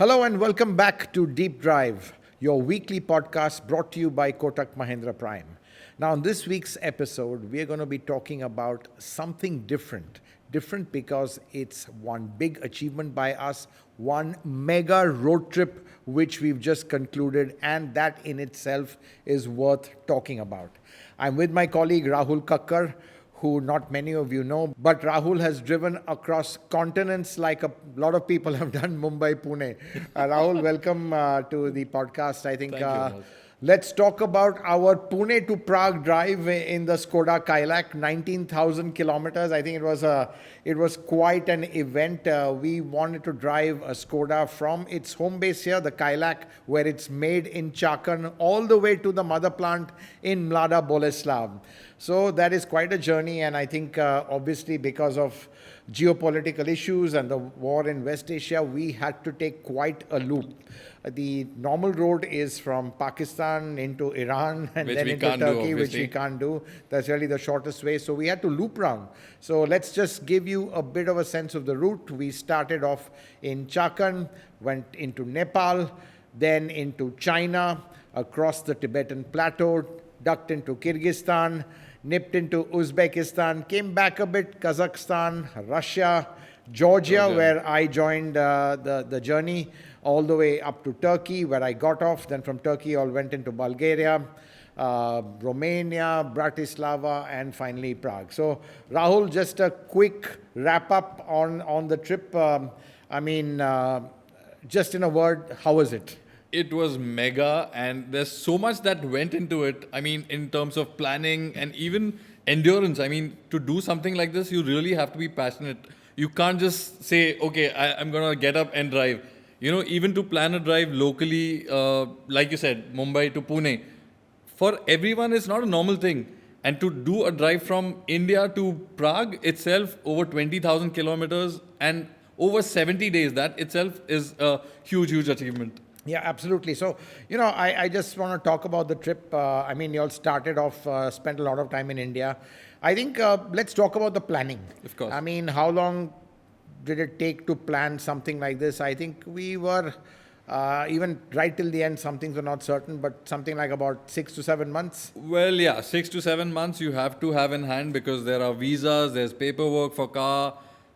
Hello and welcome back to Deep Drive, your weekly podcast brought to you by Kotak Mahindra Prime. Now, in this week's episode, we are going to be talking about something different. Different because it's one big achievement by us, one mega road trip which we've just concluded, and that in itself is worth talking about. I'm with my colleague Rahul Kakar, who not many of you know, but Rahul has driven across continents like a lot of people have done, Mumbai, Pune. Rahul, welcome to the podcast. I think let's talk about our Pune to Prague drive in the Skoda Kylaq, 19,000 kilometers. I think it was quite an event. We wanted to drive a Skoda from its home base here, the Kylaq, where it's made in Chakan, all the way to the mother plant in Mlada, Boleslav. So that is quite a journey, and I think obviously because of geopolitical issues and the war in West Asia, we had to take quite a loop. The normal road is from Pakistan into Iran and then into Turkey, which we can't do. That's really the shortest way. So we had to loop around. So let's just give you a bit of a sense of the route. We started off in Chakan, went into Nepal, then into China, across the Tibetan plateau, ducked into Kyrgyzstan, nipped into Uzbekistan, came back a bit, Kazakhstan, Russia, Georgia, where I joined the journey, all the way up to Turkey, where I got off. Then from Turkey, I went into Bulgaria, Romania, Bratislava, and finally Prague. So, Rahul, just a quick wrap up on the trip. Just in a word, how was it? It was mega, and there's so much that went into it. I mean, in terms of planning and even endurance. I mean, to do something like this, you really have to be passionate. You can't just say, okay, I'm going to get up and drive. You know, even to plan a drive locally, like you said, Mumbai to Pune, for everyone, it's not a normal thing. And to do a drive from India to Prague itself, over 20,000 kilometers and over 70 days, that itself is a huge, huge achievement. Yeah, absolutely. So, I just want to talk about the trip. You all started off, spent a lot of time in India. I think let's talk about the planning. Of course. I mean, how long did it take to plan something like this? I think we were, even right till the end, some things were not certain, but something like about 6 to 7 months. Well, yeah, 6 to 7 months you have to have in hand because there are visas, there's paperwork for car.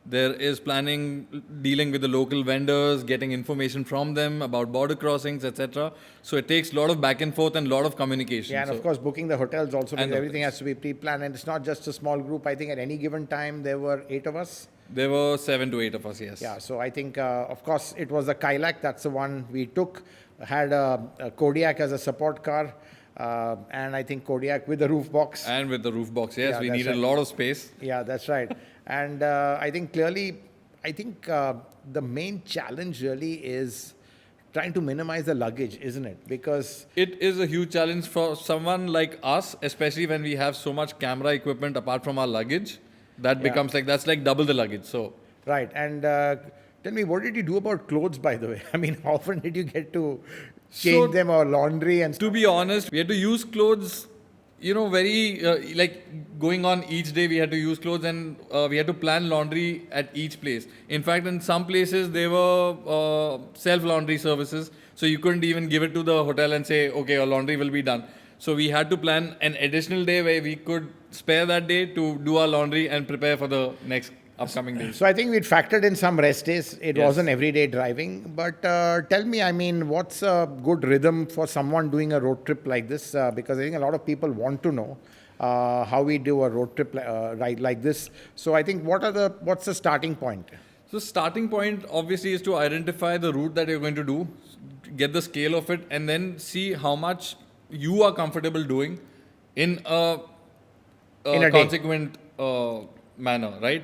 There is planning, dealing with the local vendors, getting information from them about border crossings, etc. So it takes a lot of back and forth and a lot of communication. Yeah, and of course, booking the hotels also, because everything has to be pre-planned. And it's not just a small group. I think at any given time, there were 8 of us. There were 7 to 8 of us, yes. Yeah, so I think, of course, it was the Kylaq. That's the one we took. Had a Kodiaq as a support car. And I think Kodiaq with the roof box. And with the roof box, yes. We needed a lot of space. Yeah, that's right. And I think clearly, the main challenge really is trying to minimize the luggage, isn't it? Because it is a huge challenge for someone like us, especially when we have so much camera equipment apart from our luggage. That becomes that's like double the luggage. So right. And tell me, what did you do about clothes, by the way? I mean, how often did you get to change them or laundry? And to be honest, we had to use clothes. Very like going on each day, we had to use clothes and we had to plan laundry at each place. In fact, in some places, there were self-laundry services. So you couldn't even give it to the hotel and say, okay, your laundry will be done. So we had to plan an additional day where we could spare that day to do our laundry and prepare for the next upcoming days. So I think we'd factored in some rest days. It wasn't everyday driving. But tell me, what's a good rhythm for someone doing a road trip like this? Because I think a lot of people want to know how we do a road trip ride like this. So I think what's the starting point? So starting point obviously is to identify the route that you're going to do, get the scale of it, and then see how much you are comfortable doing in a consequent manner, right?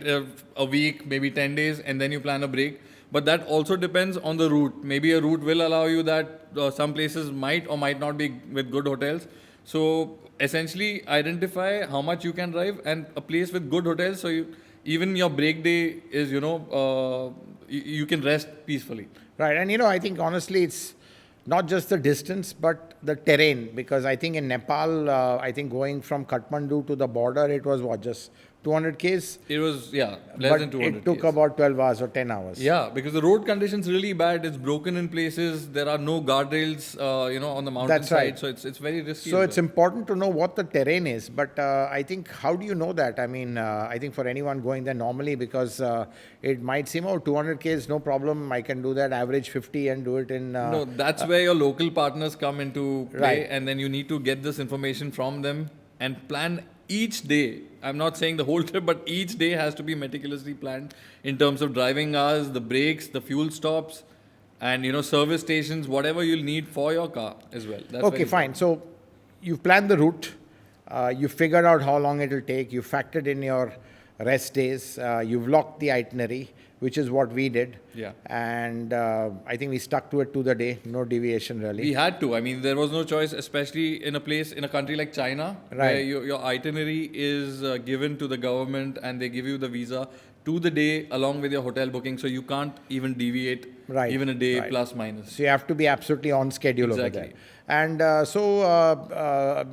A week, maybe 10 days, and then you plan a break. But that also depends on the route. Maybe a route will allow you that some places might or might not be with good hotels. So essentially identify how much you can drive and a place with good hotels. So even your break day is, you can rest peacefully. Right. And, I think honestly, it's not just the distance, but the terrain. Because I think in Nepal, going from Kathmandu to the border, it was just 200 Ks? It was, less But than 200 it took Ks. about 12 hours or 10 hours. Yeah, because the road condition's really bad. It's broken in places. There are no guardrails, on the mountainside. right. So it's very risky. So as it's well. important to know what the terrain is. But I think, how do you know that? I mean, I think for anyone going there normally, because it might seem, 200 Ks, no problem. I can do that average 50 and do it in... No, that's where your local partners come into play. Right. And then you need to get this information from them and plan each day. I'm not saying the whole trip, but each day has to be meticulously planned in terms of driving hours, the brakes, the fuel stops, and service stations, whatever you'll need for your car as well. That's Okay, very fine. So you've planned the route. You figured out how long it'll take. You factored in your rest days. You've locked the itinerary, which is what we did. Yeah. And I think we stuck to it to the day. No deviation really. We had to. I mean, there was no choice, especially in a country like China, where Right. your itinerary is given to the government and they give you the visa to the day along with your hotel booking. So you can't even deviate Right, even a day right. plus minus. So you have to be absolutely on schedule over Exactly. there. And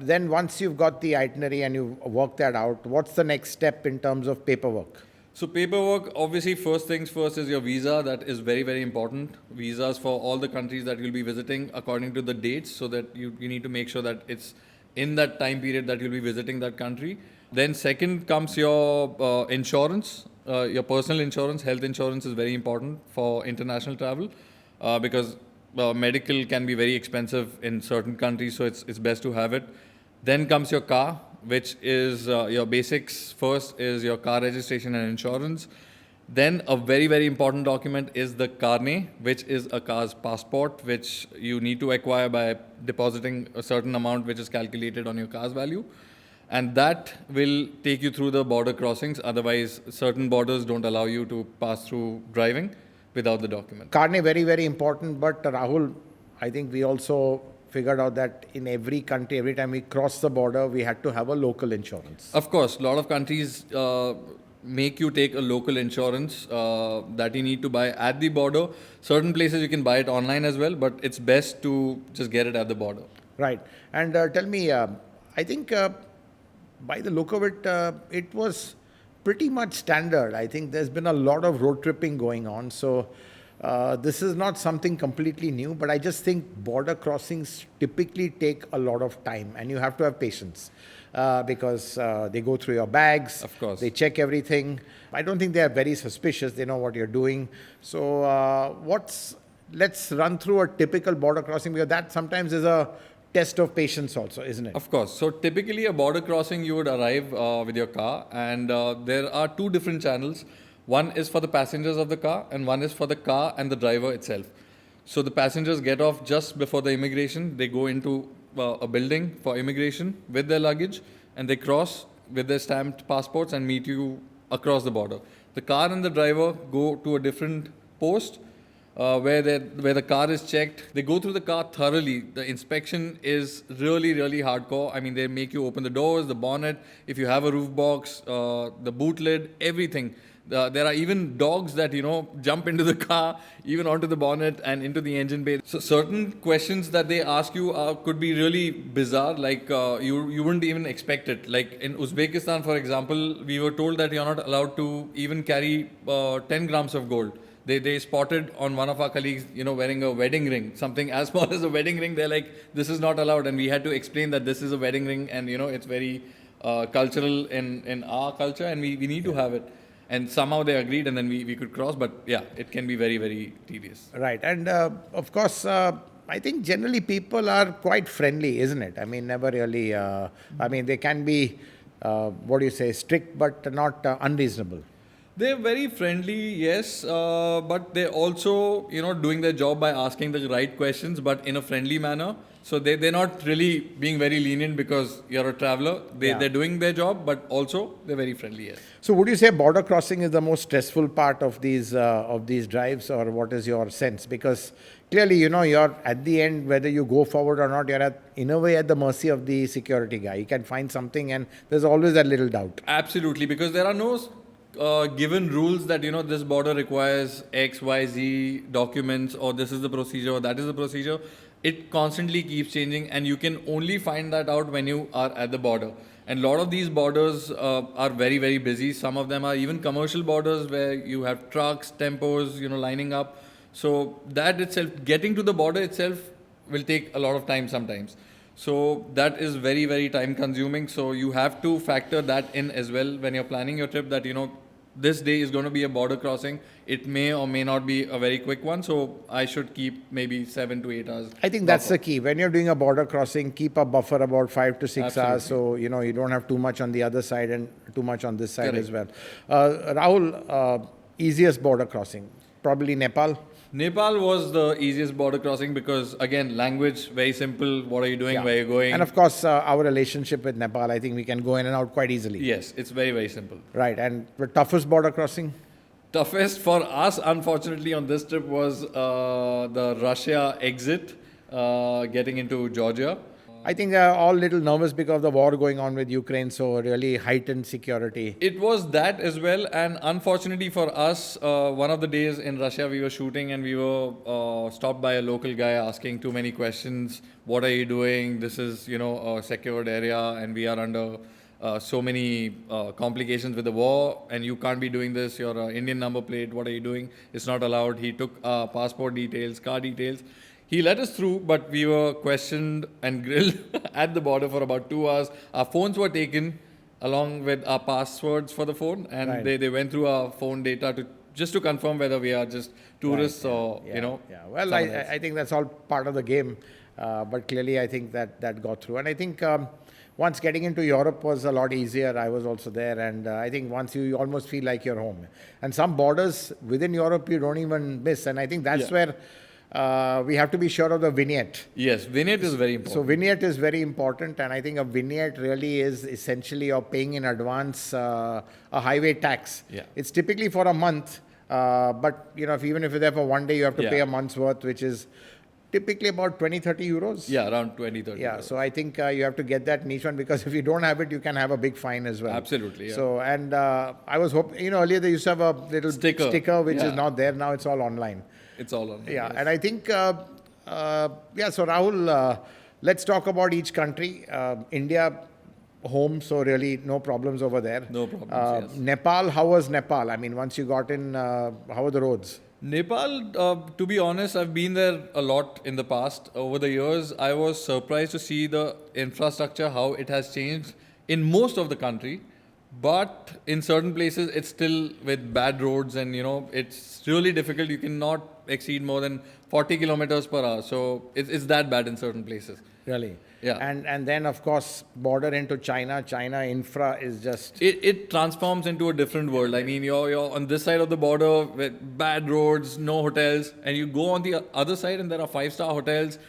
then once you've got the itinerary and you've worked that out, what's the next step in terms of paperwork? So paperwork, obviously, first things first is your visa. That is very, very important. Visas for all the countries that you'll be visiting according to the dates, so that you need to make sure that it's in that time period that you'll be visiting that country. Then second comes your insurance, your personal insurance. Health insurance is very important for international travel because medical can be very expensive in certain countries, so it's best to have it. Then comes your car, which is your basics. First is your car registration and insurance. Then a very, very important document is the carnet, which is a car's passport, which you need to acquire by depositing a certain amount, which is calculated on your car's value. And that will take you through the border crossings. Otherwise, certain borders don't allow you to pass through driving without the document. Carne, very, very important. But Rahul, I think we also figured out that in every country, every time we cross the border, we had to have a local insurance. Of course, a lot of countries make you take a local insurance that you need to buy at the border. Certain places you can buy it online as well, but it's best to just get it at the border. Right. And tell me, I think by the look of it, it was pretty much standard. I think there's been a lot of road tripping going on. So this is not something completely new, but I just think border crossings typically take a lot of time and you have to have patience because they go through your bags. Of course. They check everything. I don't think they are very suspicious. They know what you're doing. So let's run through a typical border crossing, because that sometimes is a test of patience also, isn't it? Of course. So typically a border crossing, you would arrive with your car, and there are two different channels. One is for the passengers of the car and one is for the car and the driver itself. So the passengers get off just before the immigration. They go into a building for immigration with their luggage and they cross with their stamped passports and meet you across the border. The car and the driver go to a different post where the car is checked. They go through the car thoroughly. The inspection is really, really hardcore. I mean, they make you open the doors, the bonnet, if you have a roof box, the boot lid, everything. There are even dogs that, jump into the car, even onto the bonnet and into the engine bay. So certain questions that they ask you could be really bizarre, like you wouldn't even expect it. Like in Uzbekistan, for example, we were told that you're not allowed to even carry 10 grams of gold. They spotted on one of our colleagues, wearing a wedding ring, something as small as a wedding ring. They're like, this is not allowed. And we had to explain that this is a wedding ring and, it's very cultural in our culture and we need to have it. And somehow they agreed and then we could cross. But yeah, it can be very, very tedious. Right. And of course, I think generally people are quite friendly, isn't it? I mean, never really, they can be, strict, but not unreasonable. They're very friendly, yes, but they're also, doing their job by asking the right questions, but in a friendly manner. So they're not really being very lenient because you're a traveler. They're doing their job, but also they're very friendly, yes. So would you say border crossing is the most stressful part of these drives, or what is your sense? Because clearly, you're at the end, whether you go forward or not, you're in a way at the mercy of the security guy. You can find something and there's always that little doubt. Absolutely, because there are no given rules that, this border requires X, Y, Z documents, or this is the procedure, or that is the procedure. It constantly keeps changing, and you can only find that out when you are at the border. And a lot of these borders are very, very busy. Some of them are even commercial borders where you have trucks, tempos, lining up. So that itself, getting to the border itself will take a lot of time sometimes. So that is very, very time consuming. So you have to factor that in as well when you're planning your trip, that, this day is going to be a border crossing. It may or may not be a very quick one. So I should keep maybe 7 to 8 hours. I think that's the key. When you're doing a border crossing, keep a buffer about 5 to 6 hours. So, you don't have too much on the other side and too much on this side as well. Rahul, easiest border crossing? Probably Nepal? Nepal was the easiest border crossing because, again, language, very simple. What are you doing? Where are you going? And of course, our relationship with Nepal, I think we can go in and out quite easily. Yes, it's very, very simple. Right. And the toughest border crossing? Toughest for us, unfortunately, on this trip was the Russia exit, getting into Georgia. I think they're all a little nervous because of the war going on with Ukraine, so really heightened security. It was that as well, and unfortunately for us, one of the days in Russia we were shooting and we were stopped by a local guy asking too many questions. What are you doing? This is, a secured area and we are under so many complications with the war, and you can't be doing this. You're an Indian number plate. What are you doing? It's not allowed. He took passport details, car details. He let us through, but we were questioned and grilled at the border for about 2 hours. Our phones were taken along with our passwords for the phone, and they went through our phone data just to confirm whether we are just tourists or, Yeah. Well, I think that's all part of the game, but clearly I think that got through. And I think once getting into Europe was a lot easier. I was also there, and I think once you almost feel like you're home. And some borders within Europe you don't even miss, and I think that's where we have to be sure of the vignette. Yes, vignette is very important. So vignette is very important, and I think a vignette really is essentially you're paying in advance a highway tax. Yeah. It's typically for a month, but even if you're there for one day, you have to pay a month's worth, which is typically about 20-30 euros. Yeah, around 20-30 euros. So I think you have to get that niche one, because if you don't have it, you can have a big fine as well. Absolutely. Yeah. So, and I was hoping, earlier they used to have a little sticker which is not there. Now it's all online. It's all on. Yeah, and I think, so Rahul, let's talk about each country. India, home, so really no problems over there. No problems, yes. Nepal, how was Nepal? I mean, once you got in, how were the roads? Nepal, to be honest, I've been there a lot in the past. Over the years, I was surprised to see the infrastructure, how it has changed in most of the country. But in certain places, it's still with bad roads, and it's really difficult. You cannot exceed more than 40 kilometers per hour. So it's that bad in certain places. Really? Yeah. And then, of course, border into China. China infra is just... It transforms into a different world. I mean, you're on this side of the border with bad roads, no hotels, and you go on the other side and there are 5-star hotels,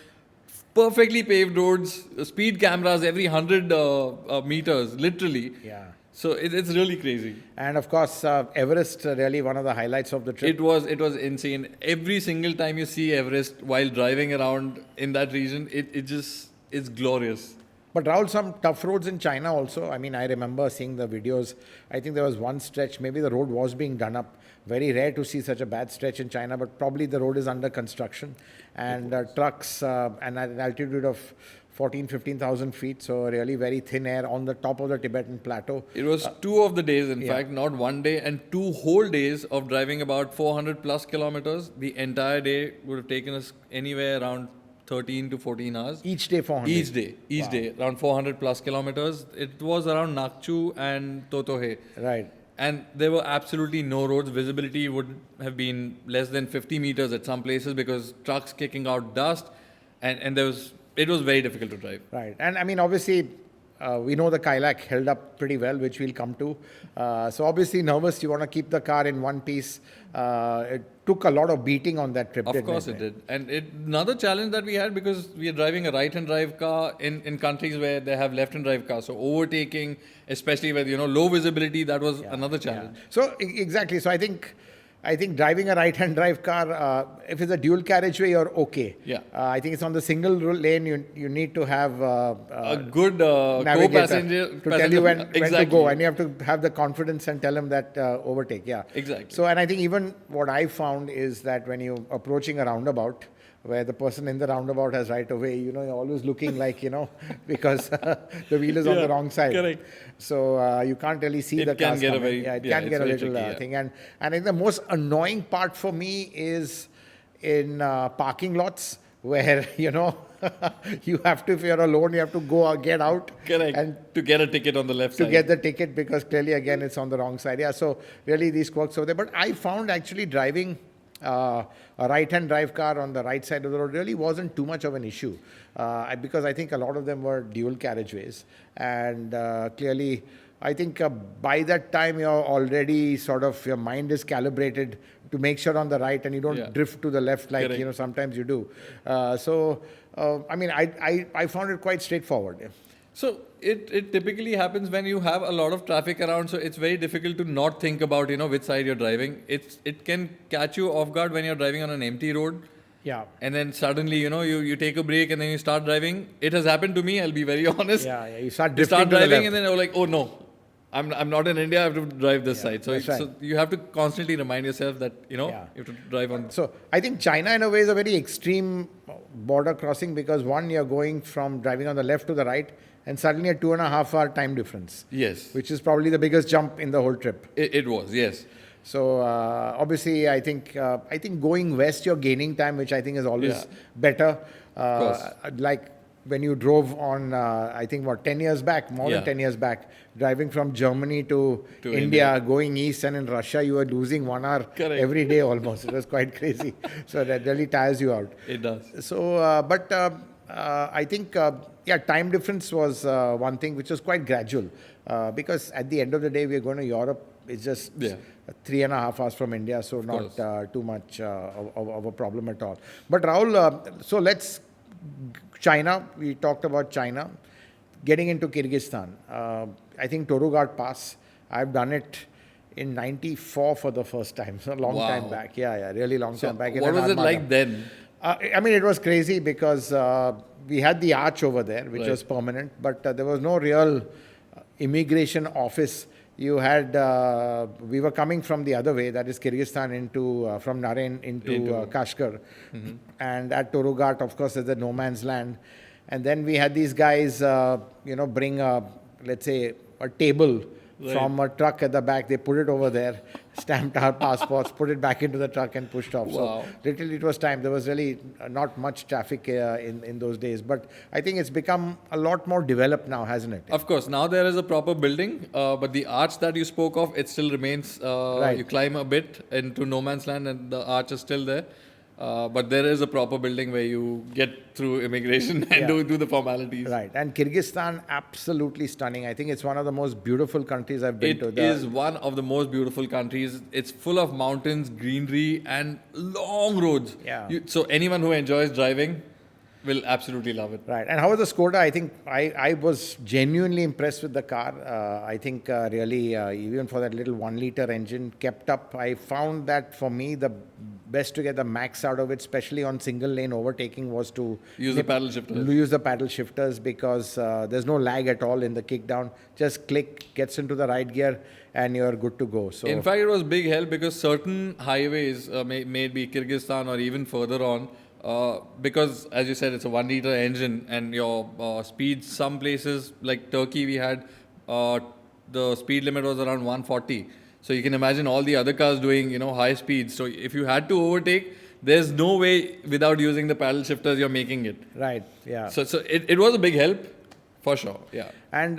perfectly paved roads, speed cameras every 100 meters, literally. Yeah. So it's really crazy. And of course, Everest, really one of the highlights of the trip. It was insane. Every single time you see Everest while driving around in that region, it's glorious. But Rahul, some tough roads in China also. I mean, I remember seeing the videos. I think there was one stretch, maybe the road was being done up. Very rare to see such a bad stretch in China, but probably the road is under construction. And trucks, and at an altitude of 15,000 feet, so really very thin air on the top of the Tibetan plateau. It was 2 of the days, in fact, not one day, and 2 whole days of driving about 400 plus kilometers. The entire day would have taken us anywhere around 13 to 14 hours. Each day 400? Each day, around 400 plus kilometers. It was around Nakchu and Totohe. Right. And there were absolutely no roads. Visibility would have been less than 50 meters at some places because trucks kicking out dust, and it was very difficult to drive. Right. And I mean, obviously, we know the Kylaq held up pretty well, which we'll come to. So obviously nervous, you want to keep the car in one piece. It took a lot of beating on that trip. Of course it did. And another challenge that we had, because we are driving a right-hand drive car in countries where they have left-hand drive cars. So overtaking, especially with low visibility, that was another challenge. So exactly. So I think I think driving a right-hand drive car, if it's a dual carriageway, you're okay. Yeah. I think it's on the single lane. You need to have A good navigator co-passenger to tell you when to exactly. go, and you have to have the confidence and tell him that overtake. Yeah. Exactly. So, and I think even what I found is that when you're approaching a roundabout, where the person in the roundabout has right of way, you're always looking like, because the wheel is on the wrong side. Correct. So you can't really see the cars coming. It can get a little thing. And I think the most annoying part for me is in parking lots where, you have to, if you're alone, you have to go get out. Correct. And to get a ticket on the left side. To get the ticket, because clearly, again, it's on the wrong side. Yeah, so really these quirks over there. But I found actually driving a right-hand drive car on the right side of the road really wasn't too much of an issue, because I think a lot of them were dual carriageways, and clearly I think by that time you're already sort of, your mind is calibrated to make sure on the right and you don't drift to the left like sometimes you do. I mean, I found it quite straightforward. So it typically happens when you have a lot of traffic around, so it's very difficult to not think about which side you're driving. It can catch you off guard when you're driving on an empty road. Yeah. And then suddenly you take a break and then you start driving. It has happened to me, I'll be very honest. Yeah. You start drifting to the driving left. And then you're like, oh no, I'm not in India, I have to drive this side. So, right. so you have to constantly remind yourself that you have to drive on. So I think China in a way is a very extreme border crossing, because one, you're going from driving on the left to the right, and suddenly a 2.5 hour time difference. Yes. Which is probably the biggest jump in the whole trip. It was, yes. So obviously, I think going west, you're gaining time, which I think is always better. Like when you drove on, I think 10 years back, more than 10 years back, driving from Germany to India, going east, and in Russia, you were losing 1 hour every day almost. It was quite crazy. So that really tires you out. It does. So, I think, time difference was one thing which was quite gradual, because at the end of the day, we're going to Europe. It's just 3.5 hours from India, so not too much of a problem at all. But Rahul, so let's China. We talked about China. Getting into Kyrgyzstan, I think Torughat Pass. I've done it in '94 for the first time. So a long time back. Yeah, really long time back. What was it like then? I mean, it was crazy because we had the arch over there, which was permanent, but there was no real immigration office. You had, we were coming from the other way, that is Kyrgyzstan from Naren into Kashgar. Mm-hmm. And at Torughat, of course, there's the no man's land. And then we had these guys, bring let's say, a table from a truck at the back. They put it over there, stamped our passports, put it back into the truck and pushed off. So literally it was time. There was really not much traffic in those days. But I think it's become a lot more developed now, hasn't it? Of course. Now there is a proper building, but the arch that you spoke of, it still remains. You climb a bit into no man's land and the arch is still there. But there is a proper building where you get through immigration and do the formalities. Right. And Kyrgyzstan, absolutely stunning. I think it's one of the most beautiful countries I've been to. It is one of the most beautiful countries. It's full of mountains, greenery, and long roads. Yeah. So anyone who enjoys driving will absolutely love it. Right. And how was the Skoda? I think I was genuinely impressed with the car. I think really, even for that little 1 liter engine, kept up. I found that for me, the best to get the max out of it, especially on single lane overtaking, was to use the paddle shifters. Use the paddle shifters, because there's no lag at all in the kick down. Just click, gets into the right gear, and you're good to go. So in fact, it was big help because certain highways, maybe Kyrgyzstan or even further on, because as you said, it's a 1 liter engine, and your speeds, some places like Turkey, we had the speed limit was around 140. So you can imagine all the other cars doing, high speeds. So if you had to overtake, there's no way without using the paddle shifters you're making it. Right. Yeah. So it was a big help, for sure. Yeah. And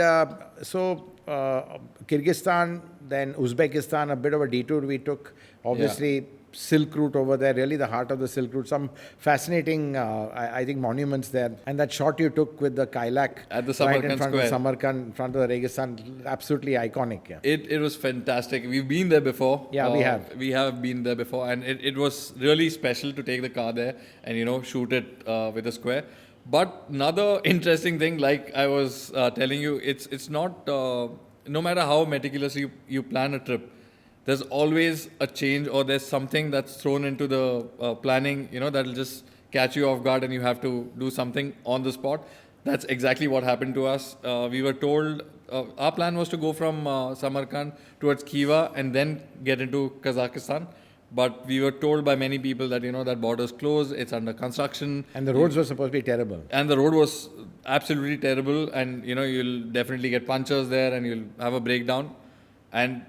Kyrgyzstan, then Uzbekistan, a bit of a detour we took. Obviously, Silk Route over there, really the heart of the Silk Route. Some fascinating, I think, monuments there. And that shot you took with the Kylaq at the Samarkand right in front Square. Of Samarkand, in front of the Registan, absolutely iconic. Yeah. It was fantastic. We've been there before. Yeah, we have. We have been there before, and it was really special to take the car there and shoot it with a square. But another interesting thing, like I was telling you, it's not no matter how meticulously you plan a trip, there's always a change or there's something that's thrown into the planning, that'll just catch you off guard and you have to do something on the spot. That's exactly what happened to us. We were told our plan was to go from Samarkand towards Khiva and then get into Kazakhstan. But we were told by many people that, that border's closed, it's under construction. And the roads were supposed to be terrible. And the road was absolutely terrible. And, you'll definitely get punctures there and you'll have a breakdown. And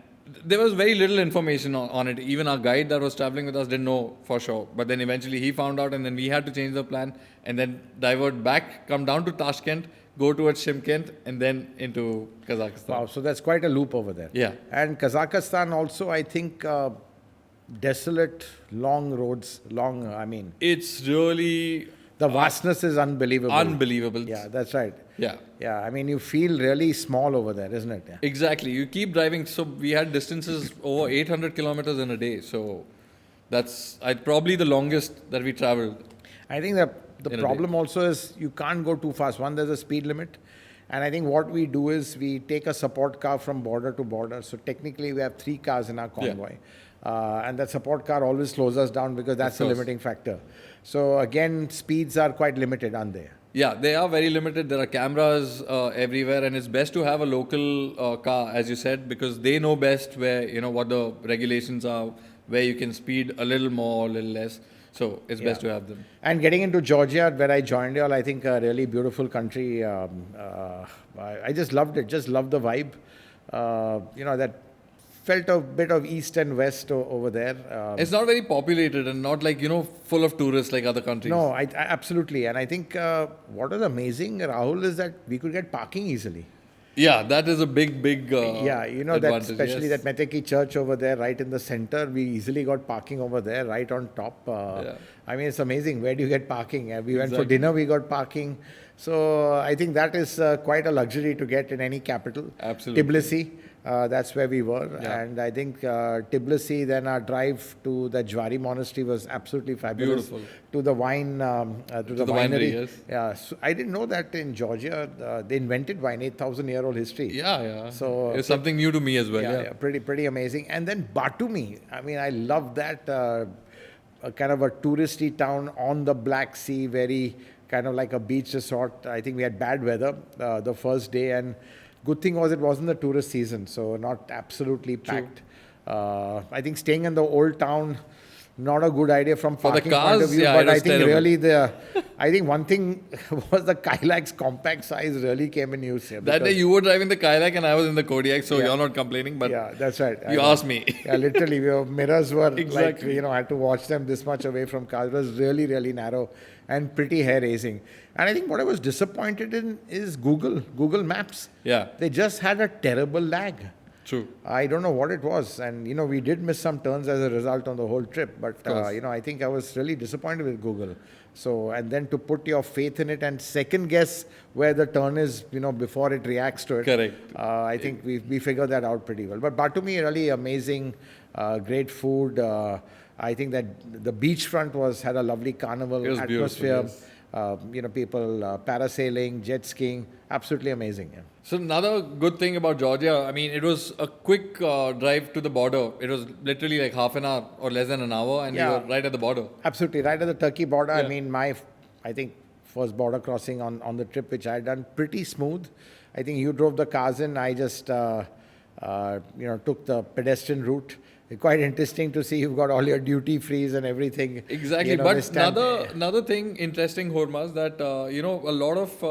there was very little information on it. Even our guide that was traveling with us didn't know for sure. But then eventually he found out and then we had to change the plan and then divert back, come down to Tashkent, go towards Shymkent and then into Kazakhstan. Wow, so that's quite a loop over there. Yeah. And Kazakhstan also, I think, desolate, long roads, It's really... The vastness is unbelievable. Unbelievable. Yeah, that's right. Yeah. Yeah, I mean, you feel really small over there, isn't it? Yeah. Exactly. You keep driving. So we had distances over 800 kilometers in a day. So that's probably the longest that we traveled. I think the problem also is you can't go too fast. One, there's a speed limit. And I think what we do is we take a support car from border to border. So technically, we have 3 cars in our convoy. Yeah. And that support car always slows us down because that's a limiting factor. So again, speeds are quite limited, aren't they? Yeah, they are very limited. There are cameras everywhere, and it's best to have a local car, as you said, because they know best where, what the regulations are, where you can speed a little more, a little less. So it's best to have them. And getting into Georgia, where I joined you all, I think a really beautiful country. I just loved it. Just loved the vibe. That felt a bit of east and west over there. It's not very populated and not like, full of tourists like other countries. No, I absolutely. And I think what was amazing, Rahul, is that we could get parking easily. Yeah, that is a big that especially that Meteki church over there, right in the center. We easily got parking over there, right on top. I mean, it's amazing. Where do you get parking? We went for dinner, we got parking. So I think that is quite a luxury to get in any capital. Absolutely. Tbilisi. That's where we were. Yeah. And I think Tbilisi, then our drive to the Jwari monastery was absolutely fabulous. Beautiful. To the wine, to the winery. Yes. Yeah, so I didn't know that in Georgia, they invented wine, 8,000-year-old history. Yeah. So it's something new to me as well. Yeah, pretty amazing. And then Batumi, I mean, I love that kind of a touristy town on the Black Sea, very kind of like a beach resort. I think we had bad weather the first day, and good thing was it wasn't the tourist season, so not absolutely packed. I think staying in the old town, not a good idea from parking point of view. But I think terrible. Really I think one thing was the Kylaq's compact size really came in use here. That day you were driving the Kylaq and I was in the Kodiaq, so you're not complaining. But yeah, that's right. You asked me. Yeah, literally, your mirrors were exactly. I had to watch them this much away from cars. It was really, really narrow and pretty hair-raising. And I think what I was disappointed in is Google Maps. Yeah. They just had a terrible lag. True. I don't know what it was. And, we did miss some turns as a result on the whole trip. But, I think I was really disappointed with Google. So, and then to put your faith in it and second guess where the turn is, before it reacts to it. Correct. I think we figured that out pretty well. But Batumi, really amazing, great food. I think that the beachfront had a lovely carnival atmosphere. People parasailing, jet skiing, absolutely amazing. Yeah. So another good thing about Georgia, I mean, it was a quick drive to the border. It was literally like half an hour or less than an hour, and we were right at the border. Absolutely, right at the Turkey border. Yeah. I mean, I think first border crossing on the trip, which I had done, pretty smooth. I think you drove the cars in. I just took the pedestrian route. Quite interesting to see you've got all your duty frees and everything. Exactly, but another thing interesting, Hormazd, that a lot of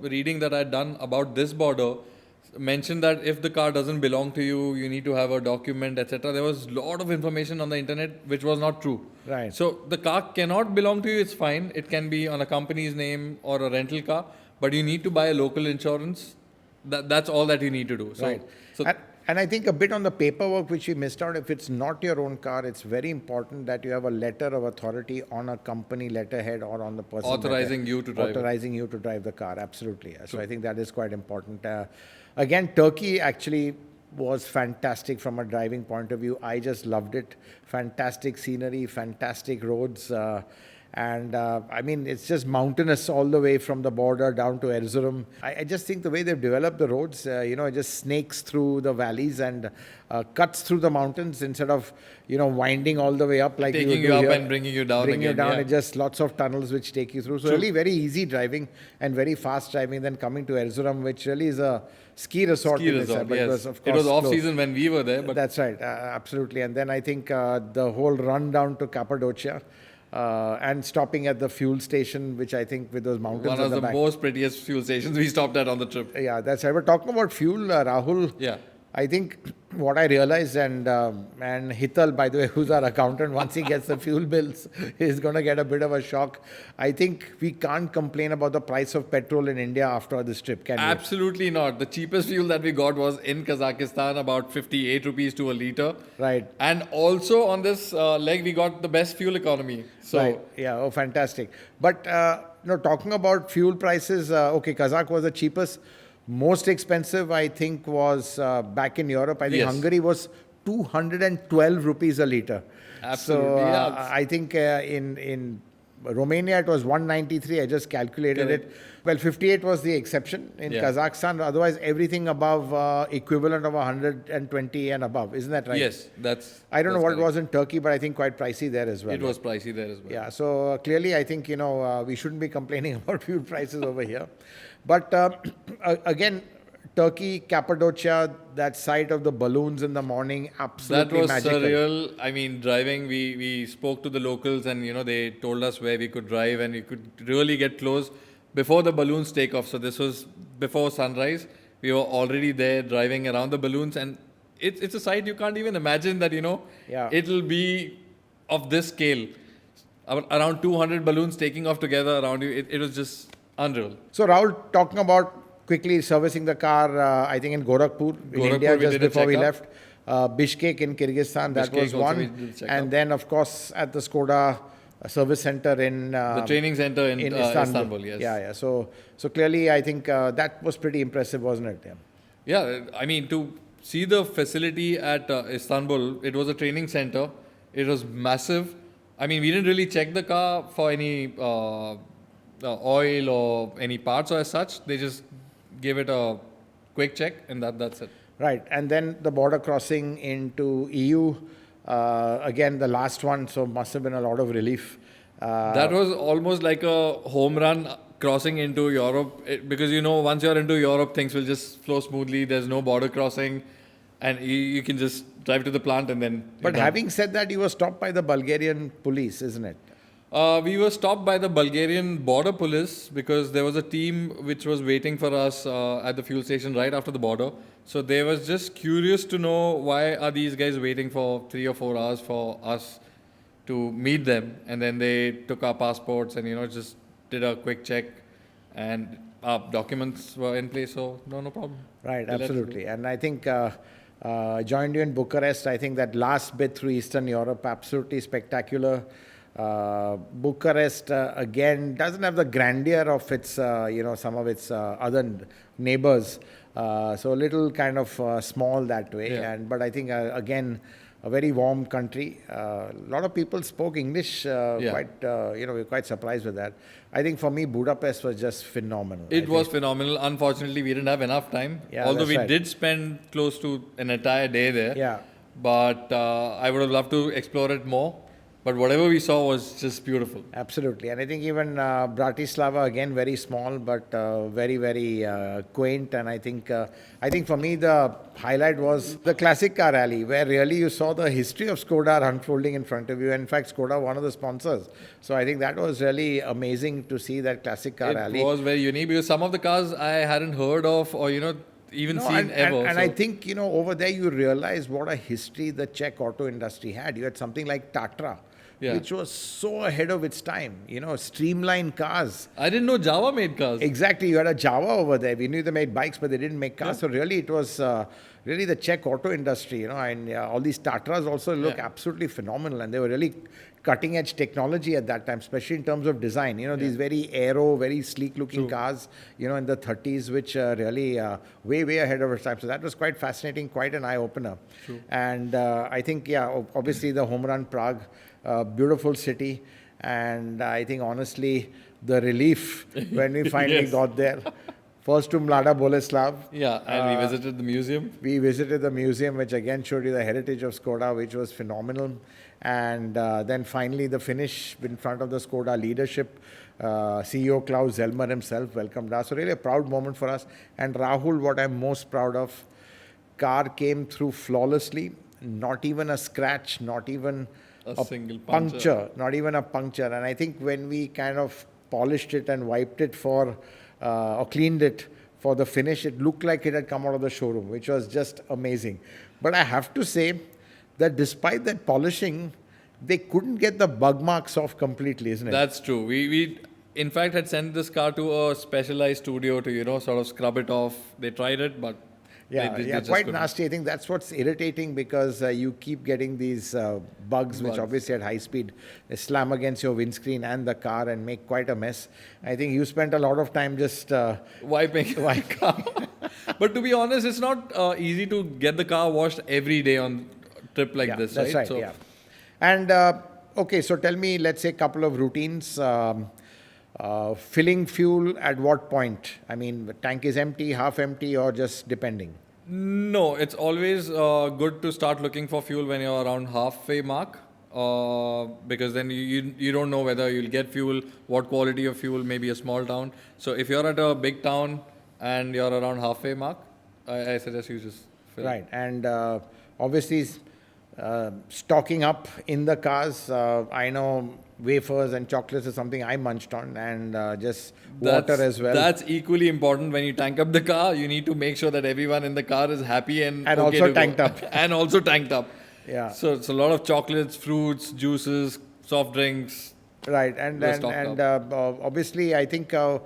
reading that I'd done about this border mentioned that if the car doesn't belong to you, you need to have a document, etc. There was a lot of information on the internet which was not true. Right. So the car cannot belong to you. It's fine. It can be on a company's name or a rental car, but you need to buy a local insurance. That's all that you need to do. So, right. And I think a bit on the paperwork which we missed out, if it's not your own car, it's very important that you have a letter of authority on a company letterhead or on the person authorizing you to drive the car. Absolutely. So I think that is quite important. Again, Turkey actually was fantastic from a driving point of view. I just loved it. Fantastic scenery, fantastic roads. And it's just mountainous all the way from the border down to Erzurum. I just think the way they've developed the roads, it just snakes through the valleys and cuts through the mountains instead of, winding all the way up like taking you up and bringing you down again. It's just lots of tunnels which take you through. So really very easy driving and very fast driving. Then coming to Erzurum, which really is a ski resort. Yes. It was off season when we were there. But that's right, absolutely. And then I think the whole run down to Cappadocia. And stopping at the fuel station, which I think with those mountains one of the most prettiest fuel stations we stopped at on the trip. Yeah, that's right. But talking about fuel, Rahul, I think what I realized, and Hital, by the way, who's our accountant, once he gets the fuel bills, is going to get a bit of a shock. I think we can't complain about the price of petrol in India after this trip, can we? Absolutely not. The cheapest fuel that we got was in Kazakhstan, about 58 rupees to a litre. Right. And also on this leg, we got the best fuel economy. So right. Yeah, oh, fantastic. But, talking about fuel prices, Kazakh was the cheapest. Most expensive, I think, was back in Europe. I think Hungary was 212 rupees a litre. Absolutely. So I think in Romania it was 193. I just calculated it. Well, 58 was the exception in Kazakhstan. Otherwise, everything above equivalent of 120 and above. Isn't that right? Yes, I don't know what correct. It was in Turkey, but I think quite pricey there as well. It was pricey there as well. Yeah, so clearly I think, we shouldn't be complaining about fuel prices over here. But again, Turkey, Cappadocia, that sight of the balloons in the morning, absolutely magical. magical. That was surreal. Driving, we spoke to the locals and, they told us where we could drive and we could really get close before the balloons take off. So this was before sunrise. We were already there driving around the balloons, and it's a sight you can't even imagine that, it'll be of this scale. Around 200 balloons taking off together around you. It was just unreal. So Rahul, talking about quickly servicing the car, I think in Gorakhpur in India, just before we left. Bishkek in Kyrgyzstan, that was one. And then, of course, at the Skoda service center in... the training center in Istanbul, yes. Yeah. So clearly, I think that was pretty impressive, wasn't it? Yeah, to see the facility at Istanbul, it was a training center. It was massive. We didn't really check the car for any... oil or any parts or as such. They just gave it a quick check and that's it. Right. And then the border crossing into EU, again the last one, so must have been a lot of relief. That was almost like a home run crossing into Europe, because once you're into Europe, things will just flow smoothly. There's no border crossing and you can just drive to the plant and then... But having said that, you were stopped by the Bulgarian police, isn't it? We were stopped by the Bulgarian border police because there was a team which was waiting for us at the fuel station right after the border. So they was just curious to know why are these guys waiting for 3 or 4 hours for us to meet them. And then they took our passports and, just did a quick check and our documents were in place. So no problem. Right, absolutely. And I think joined you in Bucharest. I think that last bit through Eastern Europe, absolutely spectacular. Bucharest again doesn't have the grandeur of its some of its other neighbors, so a little kind of small that way. But I think again a very warm country. A lot of people spoke English we're quite surprised with that. I think for me Budapest was just phenomenal. It was phenomenal. Unfortunately we didn't have enough time, although we did spend close to an entire day there. But I would have loved to explore it more. But whatever we saw was just beautiful. Absolutely. And I think even Bratislava, again, very small, but very, very quaint. And I think for me, the highlight was the classic car rally, where really you saw the history of Skoda unfolding in front of you. In fact, Skoda, one of the sponsors. So I think that was really amazing to see that classic car rally. It was very unique because some of the cars I hadn't heard of or, even seen ever. And I think, over there you realize what a history the Czech auto industry had. You had something like Tatra. Which was so ahead of its time, streamlined cars. I didn't know Java made cars. Exactly. You had a Java over there. We knew they made bikes, but they didn't make cars. So really, it was really the Czech auto industry, and all these Tatras also look absolutely phenomenal. And they were really cutting edge technology at that time, especially in terms of design. These very aero, very sleek looking cars, in the 30s, which really way, way ahead of its time. So that was quite fascinating, quite an eye opener. And I think, obviously the home run Prague. Beautiful city, And I think honestly, the relief when we finally Yes. got there. First to Mlada Boleslav. Yeah, and we visited the museum. We visited the museum, which again showed you the heritage of Skoda, which was phenomenal. And then finally the finish in front of the Skoda leadership. CEO Klaus Zellmer himself welcomed us. So really a proud moment for us. And Rahul, what I'm most proud of, car came through flawlessly. Not even a scratch, not even A single puncture, not even a puncture. And I think when we kind of polished it and wiped it for, or cleaned it for the finish, it looked like it had come out of the showroom, which was just amazing. But I have to say that despite that polishing, they couldn't get the bug marks off completely, isn't it? That's true. We in fact had sent this car to a specialized studio to, sort of scrub it off. They tried it, but they just quite couldn't. nasty. I think that's what's irritating because you keep getting these bugs, which obviously at high speed they slam against your windscreen and the car and make quite a mess. I think you spent a lot of time just Wiping my car. But to be honest, it's not easy to get the car washed every day on a trip like this, that's right. So Yeah. And okay, so tell me, let's say a couple of routines. Filling fuel at what point? I mean, the tank is empty, half empty, or just depending? No, it's always good to start looking for fuel when you're around halfway mark, because then you don't know whether you'll get fuel, what quality of fuel, maybe a small town. So if you're at a big town and you're around halfway mark, I suggest you just fill. Right. And obviously, stocking up in the cars. I know wafers and chocolates is something I munched on, and just water as well. That's equally important. When you tank up the car, you need to make sure that everyone in the car is happy and okay also to tanked go. up. And also tanked up. Yeah. So it's a lot of chocolates, fruits, juices, soft drinks. Right, and We're stocked obviously, I think I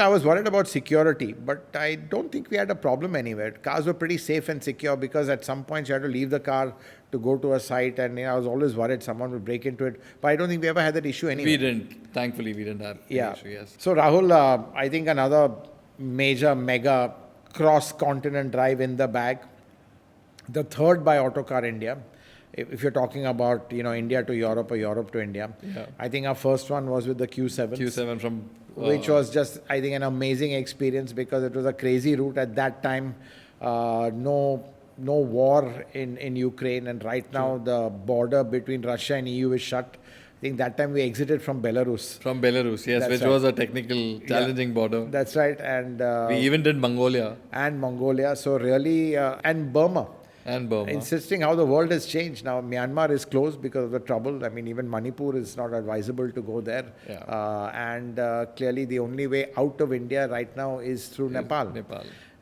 was worried about security, but I don't think we had a problem anywhere. Cars were pretty safe and secure because at some point you had to leave the car to go to a site, and I was always worried someone would break into it. But I don't think we ever had that issue anyway. We didn't. Thankfully, we didn't have any issue. Yes. So Rahul, I think another major mega cross-continent drive in the bag. The third by Autocar India. If you're talking about India to Europe or Europe to India, I think our first one was with the Q7. Q7 from Which was just, I think, an amazing experience because it was a crazy route at that time. No war in Ukraine, and right now the border between Russia and EU is shut. I think that time we exited from Belarus. From Belarus, yes, That's which right. was a technical, challenging border. That's right, and We even did Mongolia Mongolia. So really, and Burma. and Burma. Insisting how the world has changed. Now, Myanmar is closed because of the trouble. I mean, even Manipur is not advisable to go there. And clearly, the only way out of India right now is through Nepal.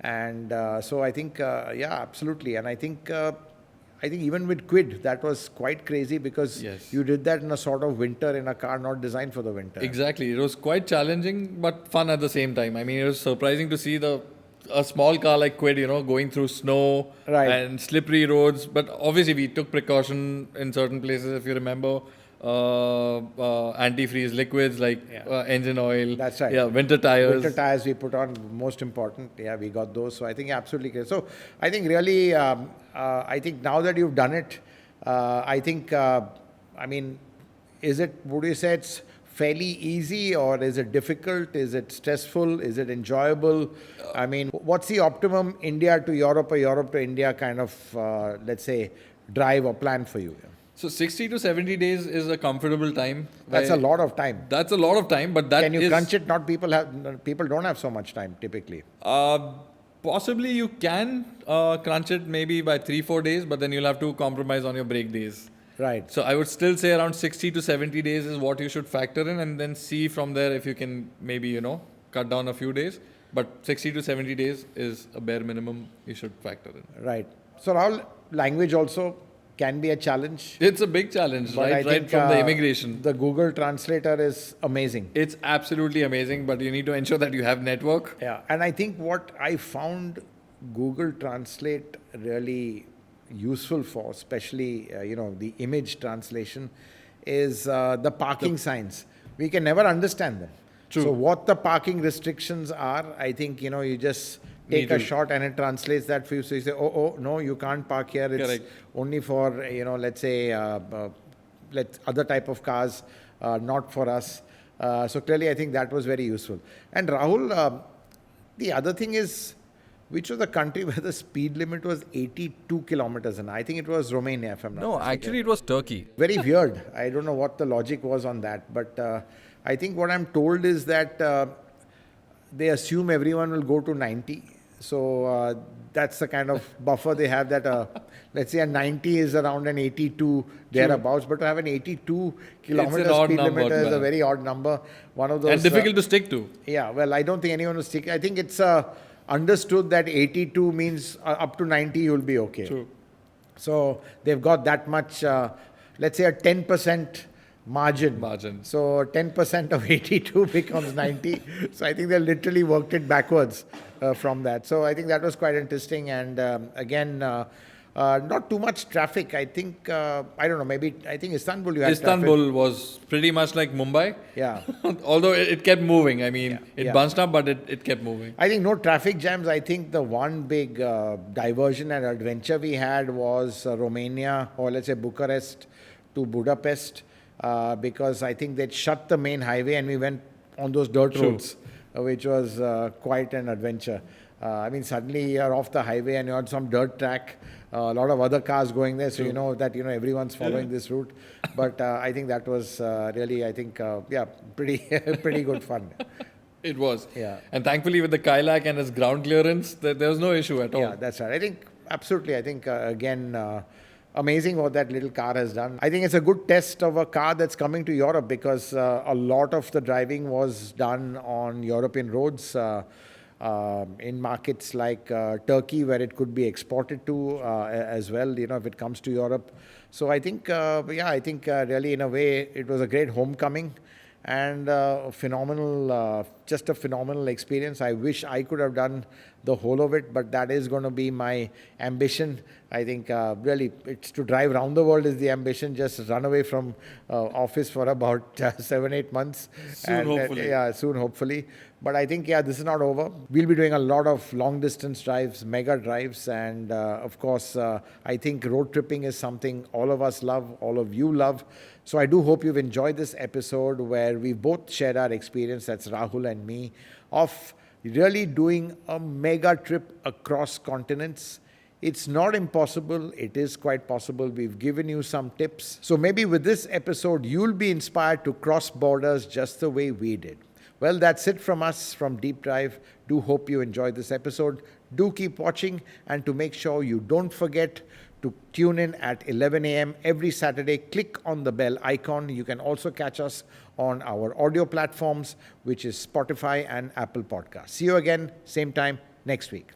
And so I think, absolutely. And I think even with Quid, that was quite crazy because you did that in a sort of winter in a car not designed for the winter. Exactly. It was quite challenging, but fun at the same time. I mean, it was surprising to see a small car like Quid, going through snow and slippery roads. But obviously, we took precaution in certain places. If you remember, antifreeze liquids like engine oil. That's right. Yeah, winter tires. Winter tires we put on, most important. Yeah, we got those. So I think absolutely great. So I think really, I think now that you've done it, I think, would you say it's fairly easy, or is it difficult? Is it stressful? Is it enjoyable? I mean, what's the optimum India to Europe or Europe to India kind of, let's say, drive or plan for you? So 60 to 70 days is a comfortable time. That's a lot of time. That's a lot of time, but that Can you crunch it? People don't have so much time typically. Possibly you can crunch it maybe by 3-4 days, but then you'll have to compromise on your break days. Right. So I would still say around 60 to 70 days is what you should factor in, and then see from there if you can maybe, cut down a few days. But 60 to 70 days is a bare minimum you should factor in. Right. So Rahul, language also can be a challenge. It's a big challenge, But I right think, from the immigration. The Google Translator is amazing. It's absolutely amazing, but you need to ensure that you have network. Yeah. And I think what I found Google Translate really useful for, especially, the image translation, is the parking signs. We can never understand them. True. So what the parking restrictions are, I think, you just take a shot and it translates that for you. So you say, oh, no, you can't park here. It's only for, let's say, other type of cars. not for us. So clearly, I think that was very useful. And Rahul, the other thing is, which was the country where the speed limit was 82 kilometers an hour? I think it was Romania, if I'm not No, mistaken. actually it was Turkey. Very weird. I don't know what the logic was on that. But I think what I'm told is that they assume everyone will go to 90. So that's the kind of buffer they have that, let's say a 90 is around an 82 thereabouts. But to have an 82 kilometer odd speed number, limit is a man. very odd number. One of those... And difficult to stick to. Yeah, well, I don't think anyone will stick. I think it's understood that 82 means up to 90 you'll be okay. True. So they've got that much, let's say a 10% margin. So 10% of 82 becomes 90. So I think they literally worked it backwards from that. So I think that was quite interesting. And again, not too much traffic. I think, I don't know, maybe, I think Istanbul you had Istanbul traffic. was pretty much like Mumbai. Yeah. Although it kept moving. I mean, it Yeah. bunched up, but it kept moving. I think no traffic jams. I think the one big diversion and adventure we had was Romania, or let's say Bucharest to Budapest, because I think they'd shut the main highway and we went on those dirt roads, which was quite an adventure. I mean, suddenly you're off the highway and you're on some dirt track, a lot of other cars going there, so you know that everyone's following this route. But I think that was really, I think, pretty good fun. It was. Yeah. And thankfully with the Kylaq and its ground clearance, there was no issue at all. Yeah, that's right. I think, absolutely, I think, again, amazing what that little car has done. I think it's a good test of a car that's coming to Europe because a lot of the driving was done on European roads. In markets like Turkey, where it could be exported to as well, if it comes to Europe. So I think, really in a way, it was a great homecoming and just a phenomenal experience. I wish I could have done the whole of it, but that is going to be my ambition. I think really it's to drive around the world is the ambition, just run away from office for about 7-8 months. Soon, hopefully. Soon, hopefully. But I think, this is not over. We'll be doing a lot of long distance drives, mega drives. And of course, I think road tripping is something all of us love, all of you love. So I do hope you've enjoyed this episode where we both shared our experience, that's Rahul and me, of really doing a mega trip across continents. It's not impossible. It is quite possible. We've given you some tips. So maybe with this episode, you'll be inspired to cross borders just the way we did. Well, that's it from us from Deep Drive. Do hope you enjoyed this episode. Do keep watching, and to make sure you don't forget to tune in at 11 a.m. every Saturday. Click on the bell icon. You can also catch us on our audio platforms, which is Spotify and Apple Podcasts. See you again, same time next week.